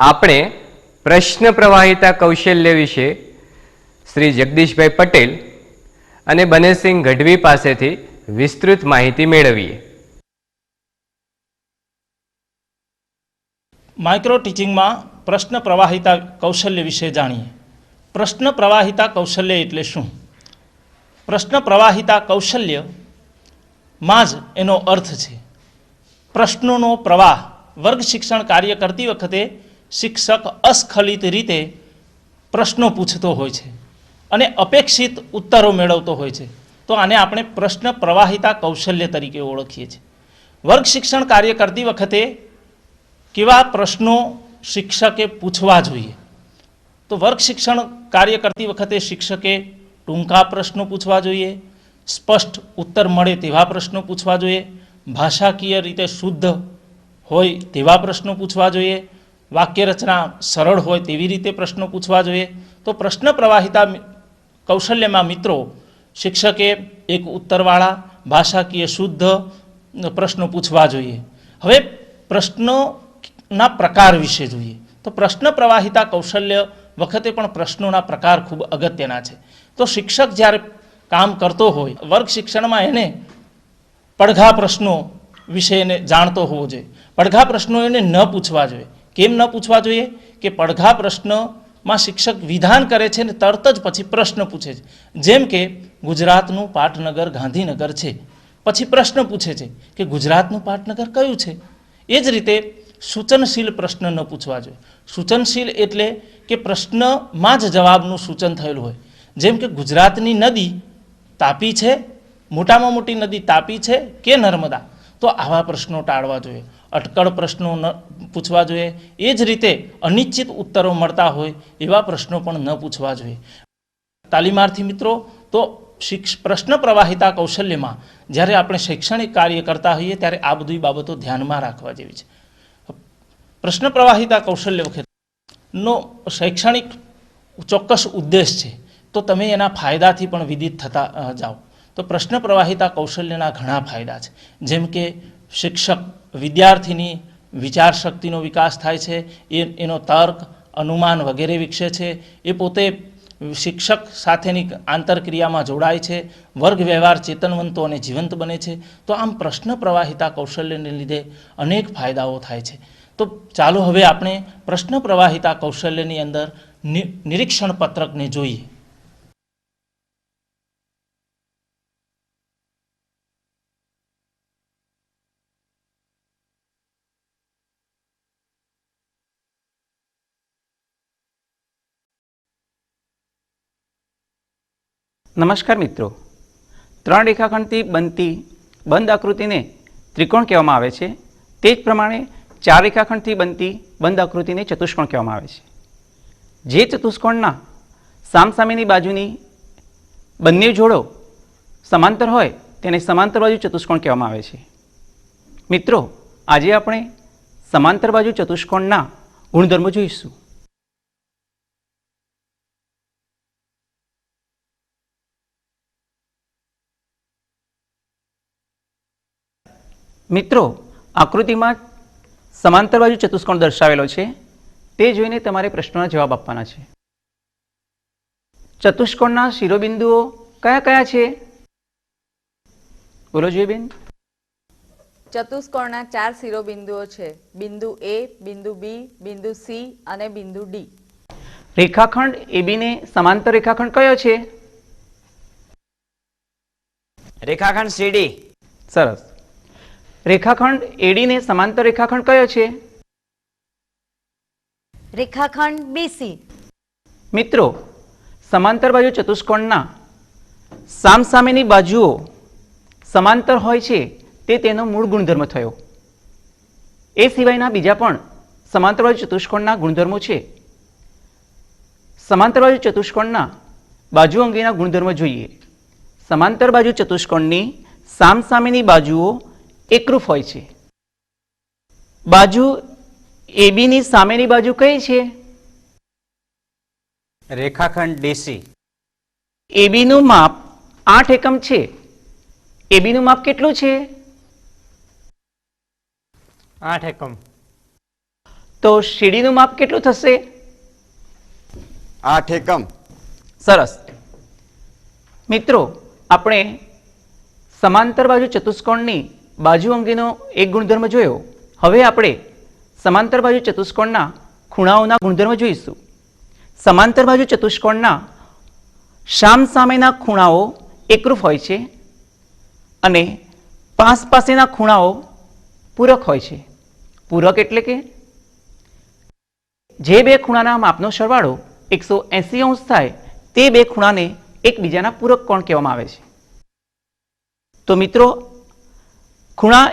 આપણે પ્રશ્ન પ્રવાહિતા કૌશલ્ય વિશે શ્રી જગદીશભાઈ પટેલ અને બનેસિંહ ગઢવી પાસેથી વિસ્તૃત માહિતી મેળવીએ. માઇક્રો ટીચિંગમાં પ્રશ્ન પ્રવાહિતા કૌશલ્ય વિશે જાણીએ. પ્રશ્ન પ્રવાહિતા કૌશલ્ય એટલે શું? પ્રશ્ન પ્રવાહિતા કૌશલ્યમાં જ એનો અર્થ છે. પ્રશ્નોનો પ્રવાહ. વર્ગ શિક્ષણ કાર્ય કરતી વખતે શિક્ષક અસ્ખલિત રીતે પ્રશ્નો પૂછતો હોય છે અને અપેક્ષિત ઉત્તરો મેળવતો હોય છે. તો આને આપણે પ્રશ્ન પ્રવાહિતા કૌશલ્ય તરીકે ઓળખીએ છીએ. વર્ગ શિક્ષણ કાર્ય કરતી વખતે કેવા પ્રશ્નો શિક્ષકે પૂછવા જોઈએ? તો વર્ગ શિક્ષણ કાર્ય કરતી વખતે શિક્ષકે ટૂંકા પ્રશ્નો પૂછવા જોઈએ, સ્પષ્ટ ઉત્તર મળે તેવા પ્રશ્નો પૂછવા જોઈએ, ભાષાકીય રીતે શુદ્ધ હોય તેવા પ્રશ્નો પૂછવા જોઈએ, વાક્ય રચના સરળ હોય તેવી રીતે પ્રશ્નો પૂછવા જોઈએ. તો પ્રશ્ન પ્રવાહિતા કૌશલ્યમાં મિત્રો શિક્ષકે એક ઉત્તરવાળા ભાષાકીય શુદ્ધ પ્રશ્નો પૂછવા જોઈએ. હવે પ્રશ્નોના પ્રકાર વિશે જોઈએ. તો પ્રશ્ન પ્રવાહિતા કૌશલ્ય વખતે પણ પ્રશ્નોના પ્રકાર ખૂબ અગત્યના છે. તો શિક્ષક જ્યારે કામ કરતો હોય વર્ગ શિક્ષણમાં એને પડઘા પ્રશ્નો વિશે એને જાણતો હોવો જોઈએ. પડઘા પ્રશ્નો એને ન પૂછવા જોઈએ. કેમ ન પૂછવા જોઈએ? કે પડઘા પ્રશ્નમાં શિક્ષક વિધાન કરે છે ને તરત જ પછી પ્રશ્ન પૂછે છે. જેમ કે ગુજરાતનું પાટનગર ગાંધીનગર છે, પછી પ્રશ્ન પૂછે છે કે ગુજરાતનું પાટનગર કયું છે. એ જ રીતે સૂચનશીલ પ્રશ્ન ન પૂછવા જોઈએ. સૂચનશીલ એટલે કે પ્રશ્નમાં જ જવાબનું સૂચન થયેલું હોય. જેમ કે ગુજરાતની નદી તાપી છે, મોટામાં મોટી નદી તાપી છે કે નર્મદા? તો આવા પ્રશ્નો ટાળવા જોઈએ. અટકળ પ્રશ્નો ન પૂછવા જોઈએ. એ જ રીતે અનિશ્ચિત ઉત્તરો મળતા હોય એવા પ્રશ્નો પણ ન પૂછવા જોઈએ. તાલીમાર્થી મિત્રો, તો પ્રશ્ન પ્રવાહિતા કૌશલ્યમાં જ્યારે આપણે શૈક્ષણિક કાર્ય કરતા હોઈએ ત્યારે આ બધી બાબતો ધ્યાનમાં રાખવા જેવી છે. પ્રશ્ન પ્રવાહિતા કૌશલ્ય વખતનો શૈક્ષણિક ચોક્કસ ઉદ્દેશ છે, તો તમે એના ફાયદાથી પણ વિદિત થતા જાઓ. તો પ્રશ્ન પ્રવાહિતા કૌશલ્યના ઘણા ફાયદા છે. જેમ કે શિક્ષક વિદ્યાર્થીની વિચાર શક્તિનો વિકાસ થાય છે, એનો તર્ક અનુમાન વગેરે વિકસે છે, એ પોતે શિક્ષક સાથેની આંતરક્રિયામાં જોડાય છે, વર્ગ વ્યવહાર ચેતનવંતો અને જીવંત બને છે. તો આમ પ્રશ્ન પ્રવાહિતા કૌશલ્યને લીધે અનેક ફાયદાઓ થાય છે. તો ચાલો હવે આપણે પ્રશ્ન પ્રવાહિતા કૌશલ્યની અંદર નિરીક્ષણ પત્રકને જોઈએ. નમસ્કાર મિત્રો, ત્રણ રેખાખંડથી બનતી બંધ આકૃતિને ત્રિકોણ કહેવામાં આવે છે. તે જ પ્રમાણે ચાર રેખાખંડથી બનતી બંધ આકૃતિને ચતુષ્કોણ કહેવામાં આવે છે. જે ચતુષ્કોણના સામસામેની બાજુની બંને જોડો સમાંતર હોય તેને સમાંતર બાજુ ચતુષ્કોણ કહેવામાં આવે છે. મિત્રો, આજે આપણે સમાંતર બાજુ ચતુષ્કોણના ગુણધર્મો જોઈશું. મિત્રો, આકૃતિમાં સમાંતર બાજુ ચતુષ્કોણ દર્શાવેલો છે, તે જોઈને તમારે પ્રશ્નોના જવાબ આપવાના છે. ચતુષ્કોણના શિરોબિંદુઓ કયા કયા છે? બોલો જોઈએ બેન. ચતુષ્કોણના 4 શિરોબિંદુઓ છે. બિંદુ A, બિંદુ B, બિંદુ C અને બિંદુ D. રેખાખંડ AB ને સમાંતર રેખાખંડ કયો છે? રેખાખંડ CD. સરસ. રેખાખંડ AD ને સમાંતર રેખાખંડ કયો છે? રેખાખંડ BC. મિત્રો, સમાંતર બાજુ ચતુષ્કોણના સામસામેની બાજુઓ સમાંતર હોય છે તે તેનો મૂળ ગુણધર્મ થયો. એ સિવાયના બીજા પણ સમાંતર બાજુ ચતુષ્કોણના ગુણધર્મો છે. સમાંતર બાજુ ચતુષ્કોણના બાજુ અંગેના ગુણધર્મો જોઈએ. સમાંતર બાજુ ચતુષ્કોણની સામસામેની બાજુઓ એકરૂપ હોય છે. બાજુ AB ની સામેની બાજુ કઈ છે? રેખાખંડ DC. AB નું માપ 8 એકમ છે. AB નું માપ કેટલું છે? 8 એકમ. તો સીડીનું માપ કેટલું થશે? 8 એકમ. સરસ. મિત્રો, આપણે સમાંતર બાજુ ચતુષ્કોણની બાજુ અંગેનો એક ગુણધર્મ જોયો. હવે આપણે સમાંતર બાજુ ચતુષ્કોણના ખૂણાઓના ગુણધર્મ જોઈશું. સમાંતર બાજુ ચતુષ્કોણના સામસામેના ખૂણાઓ એકરૂપ હોય છે અને પાસ પાસેના ખૂણાઓ પૂરક હોય છે. પૂરક એટલે કે જે બે ખૂણાના માપનો સરવાળો 180 અંશ થાય તે બે ખૂણાને એકબીજાના પૂરક કોણ કહેવામાં આવે છે. તો મિત્રો, ખૂણા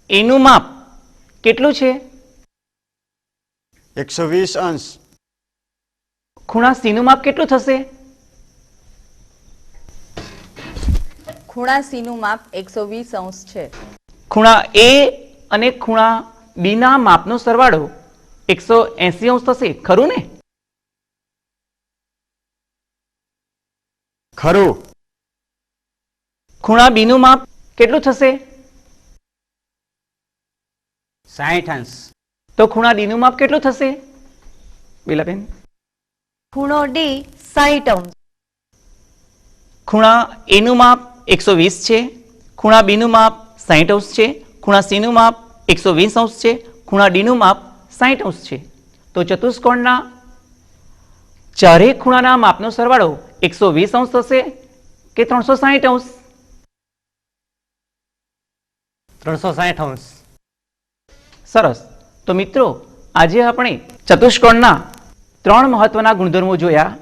એનું માપ કેટલું છે? 120 અંશ. ખૂણા સીનું માપ કેટલું થશે? ખૂણા સી નું માપ 120 અંશ છે. ખૂણા એ અને ખૂણા બી ના માપનો સરવાળો 180 અંશ થશે, ખરું ને? ખરું. ખૂણા બી નું માપ કેટલું થશે? 60 અંશ. તો ખૂણા ડી નું માપ કેટલું થશે? બેલાબેન. ખૂણો ડી 60 અંશ. ખૂણા એ નું માપ 120 છે, ખૂણા બી નું માપ 60 અંશ છે, ખૂણા સી નું માપ 120 અંશ છે, ખૂણા ડી નું માપ 60 અંશ છે. તો ચતુષ્કોણના ચારેય ખૂણાના માપનો સરવાળો 120 અંશ થશે કે 360 અંશ? 360 અંશ. સરસ. તો મિત્રો, આજે આપણે ચતુષ્કોણના 3 મહત્વના ગુણધર્મો જોયા.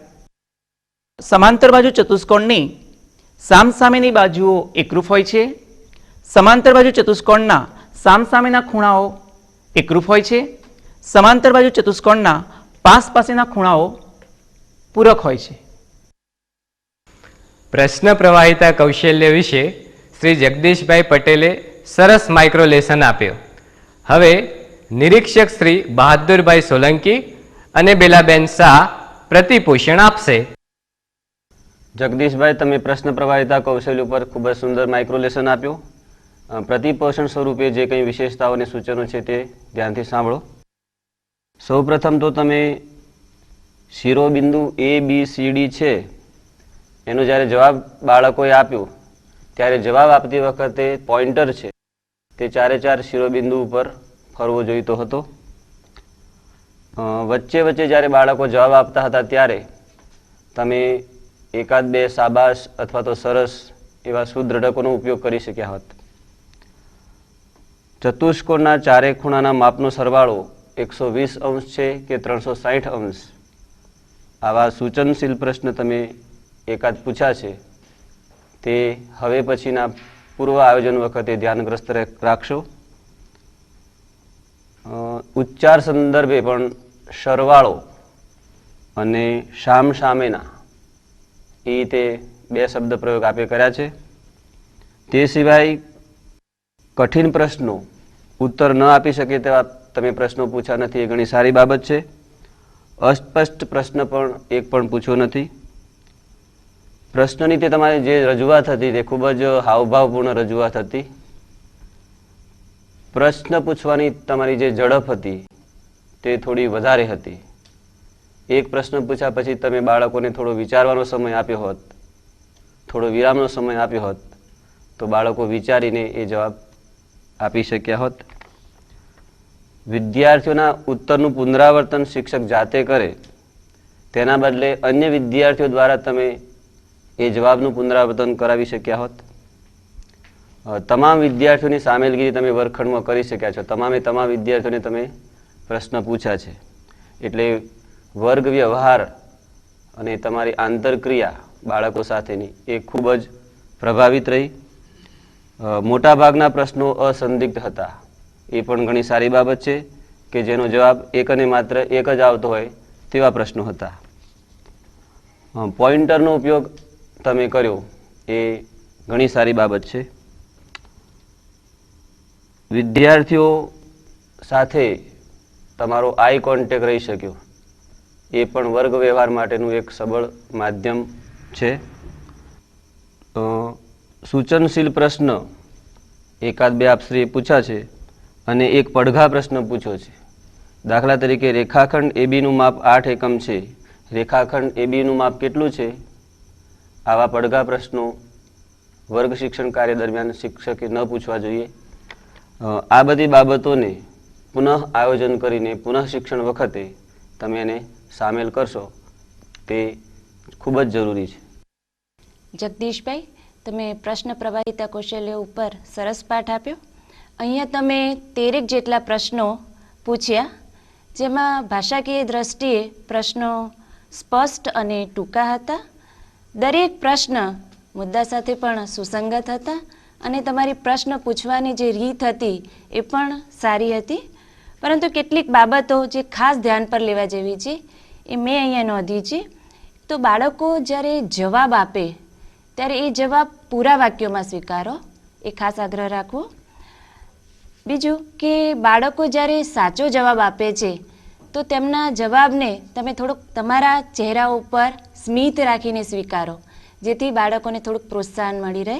સમાંતર બાજુ ચતુષ્કોણની સામસામેની બાજુઓ એકરૂપ હોય છે, સમાંતર બાજુ ચતુષ્કોણના સામસામેના ખૂણાઓ એકરૂપ હોય છે, સમાંતર બાજુ ચતુષ્કોણના પાસ પાસેના ખૂણાઓ પૂરક હોય છે. પ્રશ્ન પ્રવાહિતા કૌશલ્ય વિશે શ્રી જગદીશભાઈ પટેલે સરસ માઇક્રોલેસન આપ્યો. હવે નિરીક્ષક શ્રી બહાદુરભાઈ સોલંકી અને બેલાબેન શાહ પ્રતિપોષણ આપશે. જગદીશભાઈ, તમે પ્રશ્ન પ્રવાહિતા કૌશલ્ય ઉપર ખૂબ જ સુંદર માઇક્રોલેસન આપ્યું. પ્રતિપોષણ સ્વરૂપે જે કંઈ વિશેષતાઓ અને સૂચનો છે તે ધ્યાનથી સાંભળો. સૌપ્રથમ તો તમે શિરોબિંદુ ABCD છે એનો જ્યારે જવાબ બાળકોએ આપ્યો ત્યારે જવાબ આપતી વખતે પોઇન્ટર છે તે 4 શિરોબિંદુ ઉપર ફરવો જોઈતો હતો. વચ્ચે વચ્ચે જ્યારે બાળકો જવાબ આપતા હતા ત્યારે તમે 1-2 શાબાશ અથવા તો સરસ એવા સુદ્રઢકોનો ઉપયોગ કરી શક્યા હોત. ચતુષ્કોણના ચારે ખૂણાના માપનો સરવાળો 120 અંશ છે કે 360 અંશ, આવા સૂચનશીલ પ્રશ્ન તમે એકાદ પૂછ્યા છે તે હવે પછીના પૂર્વ આયોજન વખતે ધ્યાનગ્રસ્ત રાખશો. ઉચ્ચાર સંદર્ભે પણ સરવાળો અને સામસામેના એ રીતે 2 શબ્દ પ્રયોગ આપે કર્યા છે. તે સિવાય કઠિન પ્રશ્નો ઉત્તર ન આપી શકે તેવા તમે પ્રશ્નો પૂછ્યા નથી, એ ઘણી સારી બાબત છે. અસ્પષ્ટ પ્રશ્ન પણ એક પણ પૂછ્યો નથી. પ્રશ્નની તે તમારી જે રજૂઆત હતી તે ખૂબ જ હાવભાવપૂર્ણ રજૂઆત હતી. પ્રશ્ન પૂછવાની તમારી જે ઝડપ હતી તે થોડી વધારે હતી. એક પ્રશ્ન પૂછ્યા પછી તમે બાળકોને થોડો વિચારવાનો સમય આપ્યો હોત, થોડો વિરામનો સમય આપ્યો હોત તો બાળકો વિચારીને એ જવાબ આપી શક્યા હોત. વિદ્યાર્થીઓના ઉત્તરનું પુનરાવર્તન શિક્ષક જાતે કરે તેના બદલે અન્ય વિદ્યાર્થીઓ દ્વારા તમે એ જવાબનું પુનરાવર્તન કરાવી શક્યા હોત. તમામ વિદ્યાર્થીઓની સામેલગીરી તમે વર્ગખંડમાં કરી શક્યા છો. તમામ વિદ્યાર્થીઓને તમે પ્રશ્ન પૂછ્યા છે એટલે વર્ગ વ્યવહાર અને તમારી આંતરક્રિયા બાળકો સાથેની એ ખૂબ જ પ્રભાવિત રહી. મોટાભાગના પ્રશ્નો અસંદિગ્ધ હતા, એ પણ ઘણી સારી બાબત છે કે જેનો જવાબ એક અને માત્ર એક જ આવતો હોય તેવા પ્રશ્નો હતા. પોઇન્ટરનો ઉપયોગ તમે કર્યો એ ઘણી સારી બાબત છે. વિદ્યાર્થીઓ સાથે તમારો આઈ કોન્ટેક્ટ રહી શક્યો એ પણ વર્ગ વ્યવહાર માટેનું એક સબળ માધ્યમ છે. સૂચનશીલ પ્રશ્ન 1-2 આપશ્રીએ પૂછ્યા છે અને એક પડઘા પ્રશ્ન પૂછ્યો છે. દાખલા તરીકે રેખાખંડ એબીનું માપ 8 એકમ છે. રેખાખંડ એબીનું માપ કેટલું છે? આવા પડઘા પ્રશ્નો વર્ગ શિક્ષણ કાર્ય દરમિયાન શિક્ષકે ન પૂછવા જોઈએ. આ બધી બાબતોને પુનઃ આયોજન કરીને પુનઃ શિક્ષણ વખતે તમે એને સામેલ કરશો તે ખૂબ જ જરૂરી છે. જગદીશભાઈ, તમે પ્રશ્ન પ્રવાહિતા કૌશલ્ય ઉપર સરસ પાઠ આપ્યો. અહીંયા તમે 13 જેટલા પ્રશ્નો પૂછ્યા, જેમાં ભાષાકીય દ્રષ્ટિએ પ્રશ્નો સ્પષ્ટ અને ટૂંકા હતા. દરેક પ્રશ્ન મુદ્દા સાથે પણ સુસંગત હતા અને તમારી પ્રશ્ન પૂછવાની જે રીત હતી એ પણ સારી હતી. પરંતુ કેટલીક બાબતો જે ખાસ ધ્યાન પર લેવા જેવી છે એ મેં અહીંયા નોંધી છે. તો બાળકો જ્યારે જવાબ આપે ત્યારે એ જવાબ પૂરા વાક્યોમાં સ્વીકારો, એ ખાસ આગ્રહ રાખવો. બીજું કે બાળકો જ્યારે સાચો જવાબ આપે છે તો તેમના જવાબને તમે થોડુંક તમારા ચહેરા ઉપર સ્મિત રાખીને સ્વીકારો, જેથી બાળકોને થોડુંક પ્રોત્સાહન મળી રહે.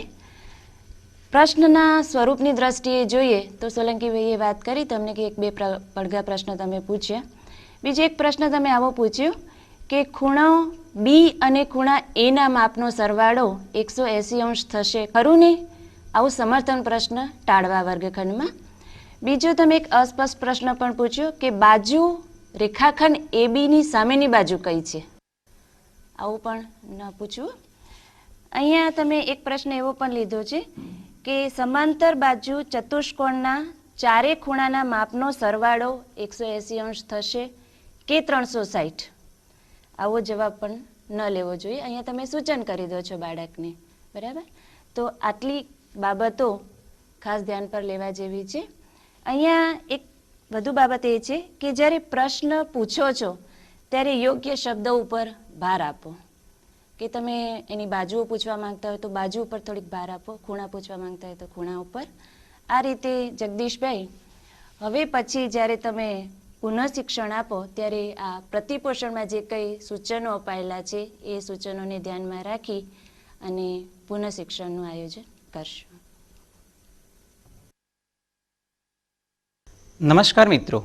પ્રશ્નના સ્વરૂપની દ્રષ્ટિએ જોઈએ તો સોલંકીભાઈએ વાત કરી તમને કે 1-2 પડઘા પ્રશ્નો તમે પૂછ્યા. બીજો એક પ્રશ્ન તમે આવો પૂછ્યો કે ખૂણો બી અને ખૂણા એના માપનો સરવાળો 180 થશે, ખરું ને? આવું સમર્થન પ્રશ્ન ટાળવા વર્ગખંડમાં. બીજો તમે એક અસ્પષ્ટ પ્રશ્ન પણ પૂછ્યો કે બાજુ રેખાખંડ એબીની સામેની બાજુ કઈ છે, આવું પણ ન પૂછવું. અહીંયા તમે એક પ્રશ્ન એવો પણ લીધો છે કે સમાંતર બાજુ ચતુષ્કોણના ચારે ખૂણાના માપનો સરવાળો 180 થશે કે 360? આવો જવાબ પણ ન લેવો જોઈએ. અહીંયા તમે સૂચન કરી દો છો બાળકને, બરાબર? તો આટલી બાબતો ખાસ ધ્યાન પર લેવા જેવી છે. અહીંયા એક વધુ બાબત એ છે કે જ્યારે પ્રશ્ન પૂછો છો ત્યારે યોગ્ય શબ્દો ઉપર ભાર આપો. કે તમે એની બાજુઓ પૂછવા માંગતા હોય તો બાજુ ઉપર થોડીક ભાર આપો, ખૂણા પૂછવા માંગતા હોય તો ખૂણા ઉપર. આ રીતે જગદીશભાઈ, હવે પછી જ્યારે તમે પુનઃ શિક્ષણ આપો ત્યારે આ પ્રતિપોષણમાં જે કંઈ સૂચનો અપાયેલા છે એ સૂચનોને ધ્યાનમાં રાખી અને પુનઃ શિક્ષણનું આયોજન કરશો. નમસ્કાર મિત્રો.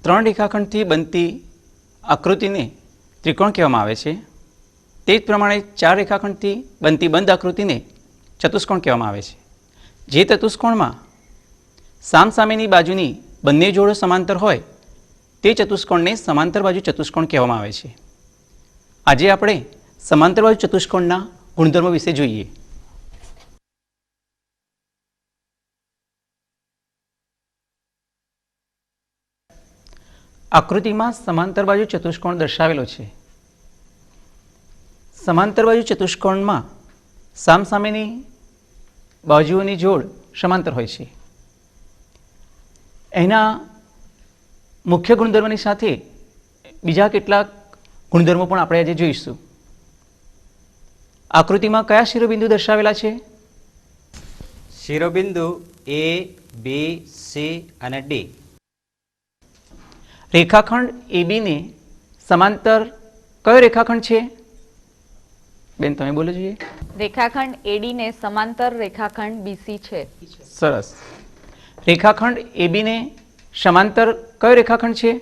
3 રેખાખંડથી બનતી આકૃતિને ત્રિકોણ કહેવામાં આવે છે. તે જ પ્રમાણે 4 રેખાખંડથી બનતી બંધ આકૃતિને ચતુષ્કોણ કહેવામાં આવે છે. જે ચતુષ્કોણમાં સામસામેની બાજુની બંને જોડો સમાંતર હોય તે ચતુષ્કોણને સમાંતર બાજુ ચતુષ્કોણ કહેવામાં આવે છે. આજે આપણે સમાંતર બાજુ ચતુષ્કોણના ગુણધર્મો વિશે જોઈએ. આકૃતિમાં સમાંતર બાજુ ચતુષ્કોણ દર્શાવેલો છે. સમાંતર બાજુ ચતુષ્કોણમાં સામસામેની બાજુઓની જોડ સમાંતર હોય છે. એના મુખ્ય ગુણધર્મોની સાથે બીજા કેટલાક ગુણધર્મો પણ આપણે આજે જોઈશું. આકૃતિમાં કયા શિરોબિંદુ દર્શાવેલા છે? શિરોબિંદુ A, B, C અને D. રેખાખંડ એબીને સમાંતર કયો રેખાખંડ છે? બેન તમે બોલો જોઈએ. રેખાખંડ એડીને સમાંતર રેખાખંડ બીસી છે. સરસ. રેખાખંડ એબીને સમાંતર કયો રેખાખંડ છે?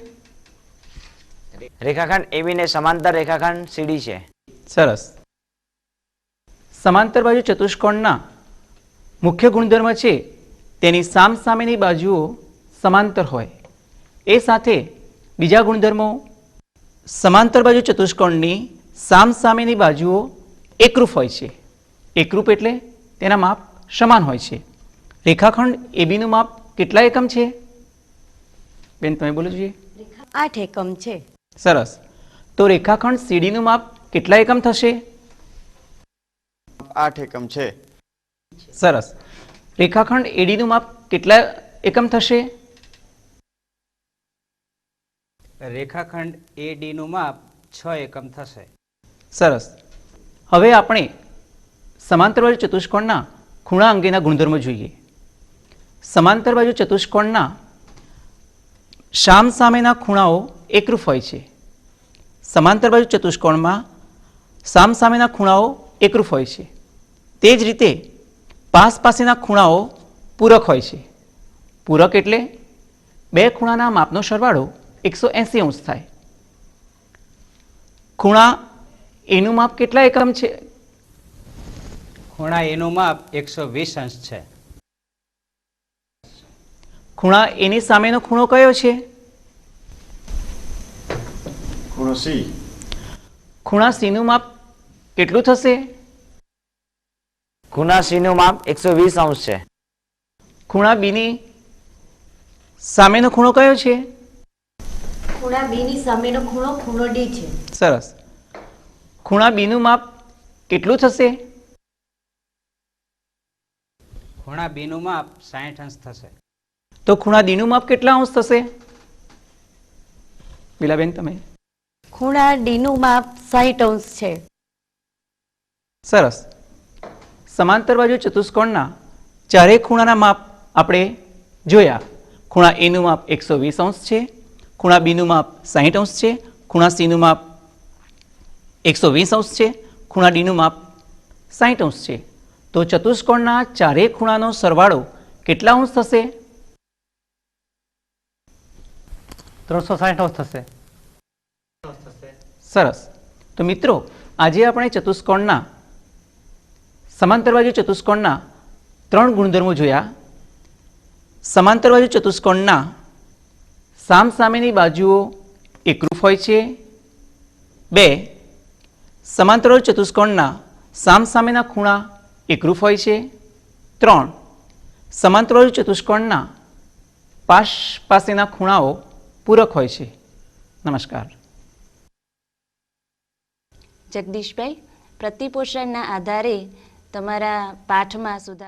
રેખાખંડ એબીને સમાંતર રેખાખંડ સીડી છે. સરસ. સમાંતર બાજુ ચતુષ્કોણના મુખ્ય ગુણધર્મ છે તેની સામસામેની બાજુઓ સમાંતર હોય. એ સાથે બીજા ગુણધર્મો, સમાંતર બાજુ ચતુષ્કોણની સામસામેની બાજુઓ એકરૂપ હોય છે. એકરૂપ એટલે તેના માપ સમાન હોય છે. રેખાખંડ એબીનું માપ કેટલા એકમ છે? બેન તમે બોલો જોઈએ. 8 એકમ છે. સરસ. તો રેખાખંડ સીડીનું માપ કેટલા એકમ થશે? 8 એકમ છે. સરસ. રેખાખંડ એડીનું માપ કેટલા એકમ થશે? રેખાખંડ AD નું માપ 6 એકમ થશે. સરસ. હવે આપણે સમાંતર બાજુ ચતુષ્કોણના ખૂણા અંગેના ગુણધર્મો જોઈએ. સમાંતર બાજુ ચતુષ્કોણના સામસામેના ખૂણાઓ એકરૂપ હોય છે. સમાંતર બાજુ ચતુષ્કોણમાં સામસામેના ખૂણાઓ એકરૂપ હોય છે. તે જ રીતે પાસેના ખૂણાઓ પૂરક હોય છે. પૂરક એટલે બે ખૂણાના માપનો સરવાળો 180 અંશ થાય. ખૂણા એનું માપ કેટલા એકમ છે? ખૂણા એનું માપ 120 અંશ છે. ખૂણા એની સામેનો ખૂણો કયો છે? ખૂણો સી. ખૂણા સીનું માપ કેટલું થશે? ખૂણા સીનું માપ 120 અંશ છે. ખૂણા બીની સામેનો ખૂણો કયો છે? ખૂણા બી ની સામેનો ખૂણો ખૂણો ડી છે. સરસ. ખૂણા બીનું માપ કેટલું થશે? ખૂણા બીનું માપ 60 અંશ થશે. તો ખૂણા ડીનું માપ કેટલા અંશ થશે? બીલાબેન તમે. ખૂણા ડી નું માપ 60 અંશ છે. સરસ. સમાંતર બાજુ ચતુષ્કોણના ચારેય ખૂણાના માપ આપણે જોયા. ખૂણા એનું માપ 120 અંશ છે, ખૂણા બીનું માપ 60 અંશ છે, ખૂણા સીનું માપ 120 અંશ છે, ખૂણા ડીનું માપ 60 અંશ છે. તો ચતુષ્કોણના ચારેય ખૂણાનો સરવાળો કેટલા અંશ થશે? 360 અંશ થશે. સરસ. તો મિત્રો, આજે આપણે ચતુષ્કોણના સમાંતર બાજુ ચતુષ્કોણના 3 ગુણધર્મો જોયા. સમાંતર બાજુ ચતુષ્કોણના સામસામેની બાજુઓ એકરૂપ હોય છે. 2. સમાંતર બાજુ ચતુષ્કોણના સામસામેના ખૂણા એકરૂપ હોય છે. 3. સમાંતર બાજુ ચતુષ્કોણના પાસેના ખૂણાઓ પૂરક હોય છે. નમસ્કાર. જગદીશભાઈ, પ્રતિપોષણના આધારે તમારા પાઠમાં સુધારો